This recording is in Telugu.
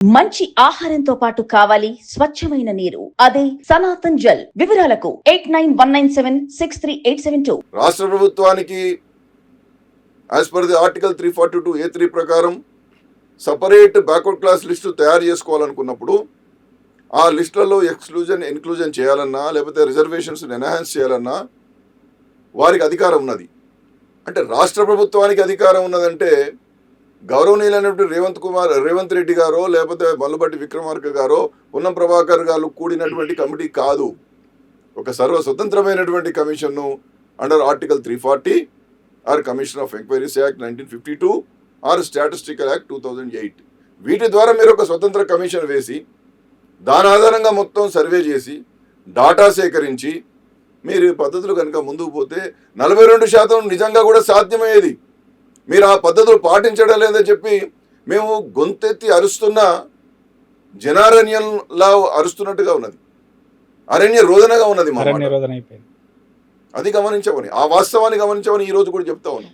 మంచి ఆహారంతో పాటు కావాలి స్వచ్ఛమైన నీరు. అదే సనాతన్ జల్. వివరాలకు 8919763872. రాష్ట్ర ప్రభుత్వానికి as per the article 342A3 ప్రకారం సపరేట్ బ్యాక్వర్డ్ క్లాస్ లిస్టు తయారు చేసుకోవాలనుకున్నప్పుడు ఆ లిస్టులలో ఎక్స్క్లూజన్ ఇన్క్లూజన్ చేయాలన్నా లేకపోతే రిజర్వేషన్స్ ఎన్హాన్స్ చేయాలన్నా వారికి అధికారం ఉన్నది. అంటే రాష్ట్ర ప్రభుత్వానికి అధికారం ఉన్నదంటే గౌరవనీయులైనటువంటి రేవంత్ రెడ్డి గారో లేకపోతే మల్లుబట్టి విక్రమార్క గారో పొన్నం ప్రభాకర్ గారు కూడినటువంటి కమిటీ కాదు. ఒక సర్వ స్వతంత్రమైనటువంటి కమిషన్ను under article 340 or commission of enquiries act 1952 or statistical act 2008 వీటి ద్వారా మీరు ఒక స్వతంత్ర కమిషన్ వేసి దాని ఆధారంగా మొత్తం సర్వే చేసి డాటా సేకరించి మీరు పద్ధతులు కనుక ముందుకు పోతే 42% నిజంగా కూడా సాధ్యమయ్యేది. మీరు ఆ పద్ధతులు పాటించడం లేదని చెప్పి మేము గొంతెత్తి అరుస్తున్న జనారణ్యంలా అరుస్తున్నట్టుగా ఉన్నది, అరణ్య రోదనగా ఉన్నది. అది గమనించమని, ఆ వాస్తవాన్ని గమనించమని ఈ రోజు కూడా చెప్తా ఉన్నాం.